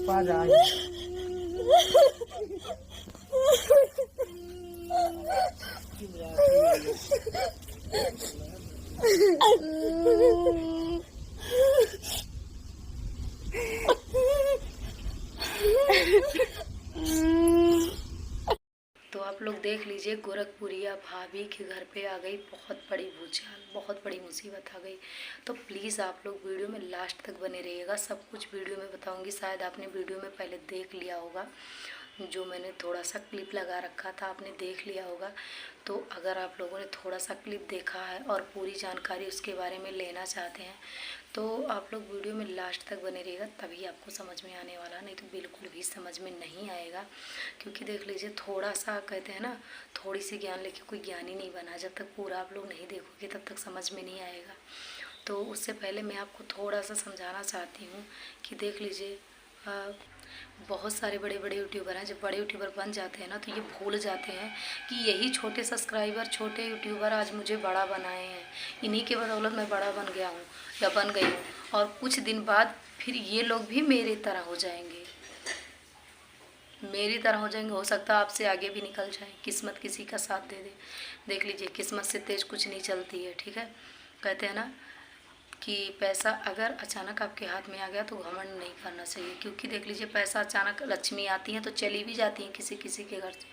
पास आ तो आप लोग देख लीजिए, गोरखपुरिया भाभी के घर पे आ गई बहुत बड़ी भूचाल, बहुत बड़ी मुसीबत आ गई। तो प्लीज़ आप लोग वीडियो में लास्ट तक बने रहिएगा, सब कुछ वीडियो में बताऊंगी। शायद आपने वीडियो में पहले देख लिया होगा, जो मैंने थोड़ा सा क्लिप लगा रखा था आपने देख लिया होगा। तो अगर आप लोगों ने थोड़ा सा क्लिप देखा है और पूरी जानकारी उसके बारे में लेना चाहते हैं तो आप लोग वीडियो में लास्ट तक बने रहिएगा, तभी आपको समझ में आने वाला, नहीं तो बिल्कुल भी समझ में नहीं आएगा। क्योंकि देख लीजिए, थोड़ा सा कहते हैं ना, थोड़ी सी ज्ञान लेके कोई ज्ञानी नहीं बना। जब तक पूरा आप लोग नहीं देखोगे तब तक समझ में नहीं आएगा। तो उससे पहले मैं आपको थोड़ा सा समझाना चाहती हूँ कि देख लीजिए, बहुत सारे बड़े बड़े यूट्यूबर हैं। जब बड़े यूट्यूबर बन जाते हैं ना तो ये भूल जाते हैं कि यही छोटे सब्सक्राइबर, छोटे यूट्यूबर आज मुझे बड़ा बनाए हैं, इन्हीं के बदौलत मैं बड़ा बन गया हूँ या बन गई हूँ। और कुछ दिन बाद फिर ये लोग भी मेरी तरह हो जाएंगे, मेरी तरह हो जाएंगे। हो सकता है आपसे आगे भी निकल जाए, किस्मत किसी का साथ दे दे। देख लीजिए, किस्मत से तेज कुछ नहीं चलती है, ठीक है। कहते हैं ना कि पैसा अगर अचानक आपके हाथ में आ गया तो घमंड नहीं करना चाहिए। क्योंकि देख लीजिए, पैसा अचानक, लक्ष्मी आती हैं तो चली भी जाती हैं किसी किसी के घर से।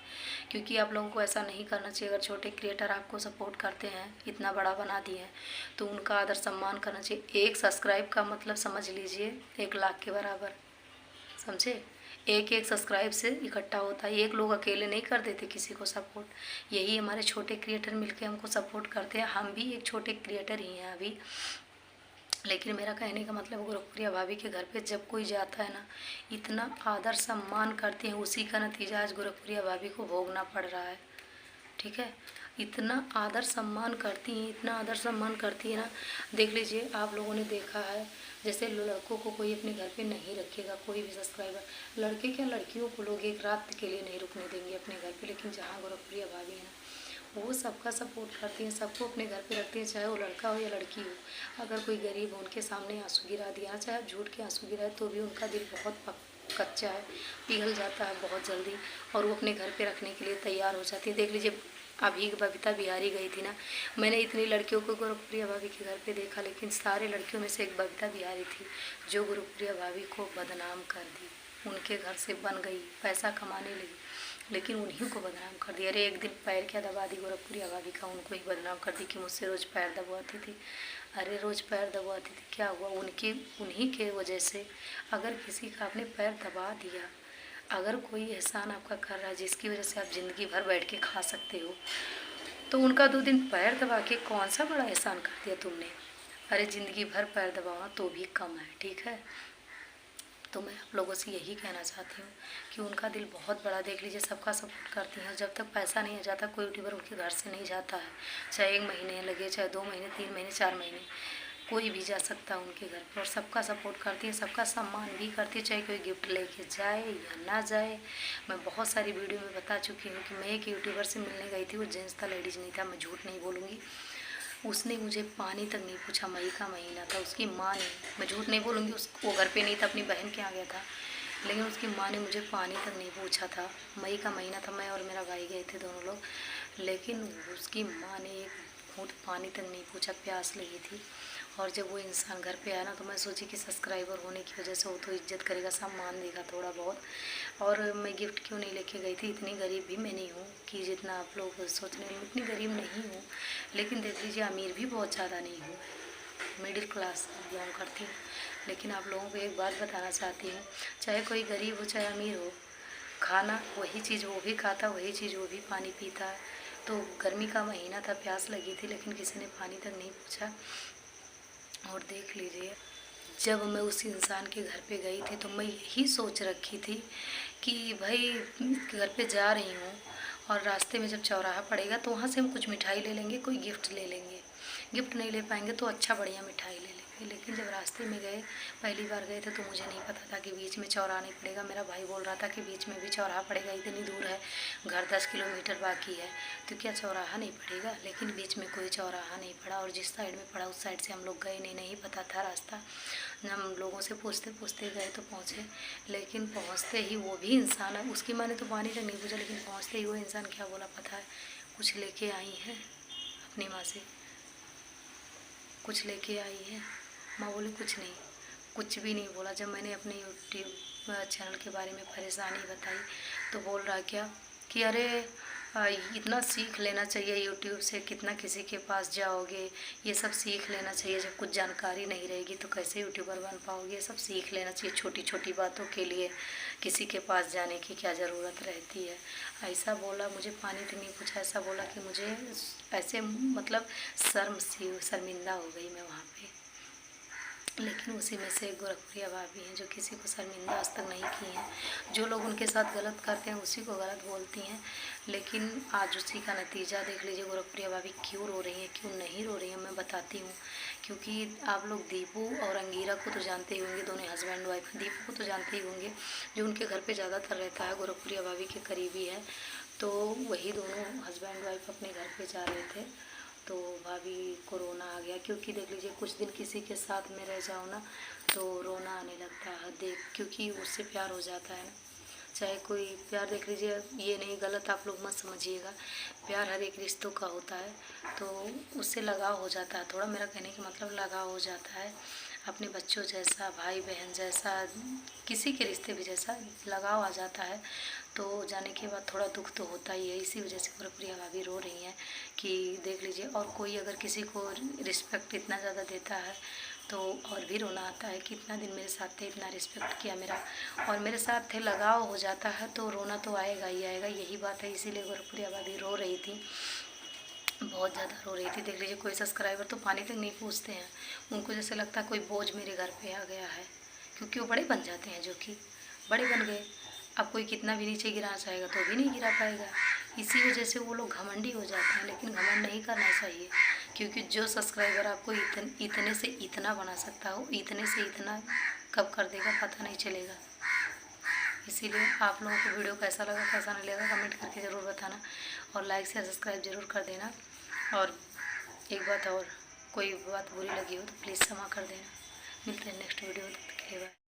क्योंकि आप लोगों को ऐसा नहीं करना चाहिए। अगर छोटे क्रिएटर आपको सपोर्ट करते हैं, इतना बड़ा बना दिए हैं, तो उनका आदर सम्मान करना चाहिए। एक सब्सक्राइब का मतलब समझ लीजिए 1 लाख के बराबर, समझे। एक एक सब्सक्राइब से इकट्ठा होता है। एक लोग अकेले नहीं कर देते किसी को सपोर्ट, यही हमारे छोटे क्रिएटर मिलके हमको सपोर्ट करते हैं। हम भी एक छोटे क्रिएटर ही हैं अभी। लेकिन मेरा कहने का मतलब, गोरखपुरिया भाभी के घर पे जब कोई जाता है ना, इतना आदर सम्मान करते हैं, उसी का नतीजा आज गोरखपुरिया भाभी को भोगना पड़ रहा है, ठीक है। इतना आदर सम्मान करती हैं, इतना आदर सम्मान करती है ना। देख लीजिए, आप लोगों ने देखा है, जैसे लड़कों को कोई अपने घर पे नहीं रखेगा, कोई भी सब्सक्राइबर। लड़के क्या, लड़कियों को लोग एक रात के लिए नहीं रुकने देंगे अपने घर पे। लेकिन जहाँ गोरखपुरिया भाभी है ना, वो सबका सपोर्ट करती हैं, सबको अपने घर पे रखती हैं, चाहे वो लड़का हो या लड़की हो। अगर कोई गरीब हो, उनके सामने आंसू गिरा दिया, चाहे आप झूठ के आंसू गिराए, तो भी उनका दिल बहुत कच्चा है, पिघल जाता है बहुत जल्दी, और वो अपने घर पे रखने के लिए तैयार हो जाती है। देख लीजिए, अभी बबीता बिहारी गई थी ना, मैंने इतनी लड़कियों को गोरखप्रिया भाभी के घर पे देखा, लेकिन सारे लड़कियों में से एक बबीता बिहारी थी जो गोरखप्रिया भाभी को बदनाम कर दी। उनके घर से बन गई, पैसा कमाने लगी, लेकिन उन्हीं को बदनाम कर दिया। अरे एक दिन पैर क्या दबा दी गोरखपुरिया भाभी का, उनको ही बदनाम कर दी कि मुझसे रोज़ पैर दबवाती थी। अरे रोज़ पैर दबवाती थी, क्या हुआ? उन्हीं के वजह से अगर किसी का आपने पैर दबा दिया, अगर कोई एहसान आपका कर रहा है जिसकी वजह से आप ज़िंदगी भर बैठ के खा सकते हो, तो उनका 2 दिन पैर दबा के कौन सा बड़ा एहसान कर दिया तुमने? अरे ज़िंदगी भर पैर दबाना तो भी कम है, ठीक है। तो मैं आप लोगों से यही कहना चाहती हूँ कि उनका दिल बहुत बड़ा। देख लीजिए, सबका सपोर्ट करती हैं। जब तक पैसा नहीं आ जाता, कोई यूट्यूबर उनके घर से नहीं जाता है। चाहे 1 महीने लगे, चाहे 2 महीने, 3 महीने, 4 महीने, कोई भी जा सकता है उनके घर पर। और सबका सपोर्ट करती है, सबका सम्मान भी करती है, चाहे कोई गिफ्ट लेके जाए या ना जाए। मैं बहुत सारी वीडियो में बता चुकी हूँ कि मैं एक यूट्यूबर से मिलने गई थी, वो जेंट्स था, लेडीज़ नहीं था, मैं झूठ नहीं बोलूँगी। उसने मुझे पानी तक नहीं पूछा, मई का महीना था, उसकी माँ ने, मैं झूठ नहीं बोलूँगी, वो घर पे नहीं था, अपनी बहन के यहाँ गया था, लेकिन उसकी माँ ने मुझे पानी तक नहीं पूछा था। मई का महीना था, मैं और मेरा भाई गए थे दोनों लोग, लेकिन उसकी माँ ने एक घूंट पानी तक नहीं पूछा, प्यास लगी थी। और जब वो इंसान घर पे आया ना, तो मैं सोची कि सब्सक्राइबर होने की वजह से वो तो इज्जत करेगा, सम्मान देगा थोड़ा बहुत। और मैं गिफ्ट क्यों नहीं लेके गई थी, इतनी गरीब भी मैं नहीं हूँ कि जितना आप लोग सोच रहे हैं, इतनी गरीब नहीं हूँ। लेकिन देख लीजिए, अमीर भी बहुत ज़्यादा नहीं हूँ, मिडिल क्लास बिलोंग करती हूँ। लेकिन आप लोगों को एक बात बताना चाहती हूँ, चाहे कोई गरीब हो चाहे अमीर हो, खाना वही चीज़ वो भी खाता, वही चीज़ वो भी पानी पीता है। तो गर्मी का महीना था, प्यास लगी थी, लेकिन किसी ने पानी तक नहीं पूछा। और देख लीजिए, जब मैं उस इंसान के घर पे गई थी तो मैं यही सोच रखी थी कि भाई घर पे जा रही हूँ, और रास्ते में जब चौराहा पड़ेगा तो वहाँ से हम कुछ मिठाई ले लेंगे, कोई गिफ्ट ले लेंगे। गिफ्ट नहीं ले पाएंगे तो अच्छा बढ़िया मिठाई ले लेंगे। गए। लेकिन जब रास्ते में गए, पहली बार गए थे तो मुझे नहीं पता था कि बीच में चौराहा नहीं पड़ेगा। मेरा भाई बोल रहा था कि बीच में भी चौराहा पड़ेगा, इतनी दूर है, घर 10 किलोमीटर बाकी है तो क्या चौराहा नहीं पड़ेगा। लेकिन बीच में कोई चौराहा नहीं पड़ा, और जिस साइड में पड़ा उस साइड से हम लोग गए नहीं पता था रास्ता। हम लोगों से पूछते पूछते गए तो पहुँचे। लेकिन पहुँचते ही वो भी इंसान है, उसकी माँ ने तो पानी तक नहीं पूछा, लेकिन पहुँचते ही वो इंसान क्या बोला पता है? कुछ लेके आई है अपनी माँ से, कुछ लेके आई है? माँ बोली कुछ नहीं, कुछ भी नहीं बोला। जब मैंने अपने यूट्यूब चैनल के बारे में परेशानी बताई तो बोल रहा क्या कि अरे इतना सीख लेना चाहिए यूट्यूब से, कितना किसी के पास जाओगे, ये सब सीख लेना चाहिए। जब कुछ जानकारी नहीं रहेगी तो कैसे यूट्यूबर बन पाओगे? ये सब सीख लेना चाहिए, छोटी छोटी बातों के लिए किसी के पास जाने की क्या ज़रूरत रहती है। ऐसा बोला, मुझे पानी तक नहीं पूछा, ऐसा बोला कि मुझे ऐसे मतलब शर्मिंदा हो गई मैं वहाँ पे। लेकिन उसी में से एक गोरखपुरिया भाभी हैं जो किसी को शर्मिंदा आज तक नहीं की हैं। जो लोग उनके साथ गलत करते हैं उसी को गलत बोलती हैं। लेकिन आज उसी का नतीजा देख लीजिए। गोरखपुरिया भाभी क्यों रो रही हैं, क्यों नहीं रो रही हैं, मैं बताती हूँ। क्योंकि आप लोग दीपू और अंगीरा को तो जानते ही होंगे, दोनों हस्बैंड वाइफ। दीपू को तो जानते ही होंगे, जो उनके घर पर ज़्यादातर रहता है, गोरखपुरिया भाभी के करीबी है। तो वही दोनों हस्बैंड वाइफ अपने घर पर जा रहे थे तो भाभी को रोना आ गया। क्योंकि देख लीजिए, कुछ दिन किसी के साथ में रह जाओ ना तो रोना आने लगता है देख, क्योंकि उससे प्यार हो जाता है ना। चाहे कोई प्यार, देख लीजिए, ये नहीं गलत आप लोग मत समझिएगा, प्यार हर एक रिश्तों का होता है तो उससे लगाव हो जाता है थोड़ा। मेरा कहने का मतलब लगाव हो जाता है, अपने बच्चों जैसा, भाई बहन जैसा, किसी के रिश्ते भी जैसा लगाव आ जाता है। तो जाने के बाद थोड़ा दुख तो होता ही है। इसी वजह से गोरखपुरिया भाभी रो रही हैं कि देख लीजिए, और कोई अगर किसी को रिस्पेक्ट इतना ज़्यादा देता है तो और भी रोना आता है कि इतना दिन मेरे साथ थे, इतना रिस्पेक्ट किया मेरा और मेरे साथ थे, लगाव हो जाता है तो रोना तो आएगा ही आएगा। यही बात है, इसीलिए गोरखपुरिया भाभी रो रही थी, बहुत ज़्यादा रो रही थी। देख लीजिए, कोई सब्सक्राइबर तो पानी तक नहीं पूछते हैं, उनको जैसे लगता है कोई बोझ मेरे घर पे आ गया है, क्योंकि वो बड़े बन जाते हैं, जो कि बड़े बन गए। अब कोई कितना भी नीचे गिरा चाहेगा तो भी नहीं गिरा पाएगा। इसी वजह से वो लोग घमंडी हो जाते हैं। लेकिन घमंड नहीं करना चाहिए, क्योंकि जो सब्सक्राइबर आपको इतने से इतना बना सकता हो, इतने से इतना कब कर देगा पता नहीं चलेगा। इसीलिए आप लोगों को वीडियो कैसा लगा कैसा नहीं लगा कमेंट करके ज़रूर बताना, और लाइक शेयर सब्सक्राइब ज़रूर कर देना। और एक बात और, कोई बात बुरी लगी हो तो प्लीज़ क्षमा कर देना। मिलते हैं नेक्स्ट वीडियो, तब तक के लिए बाय।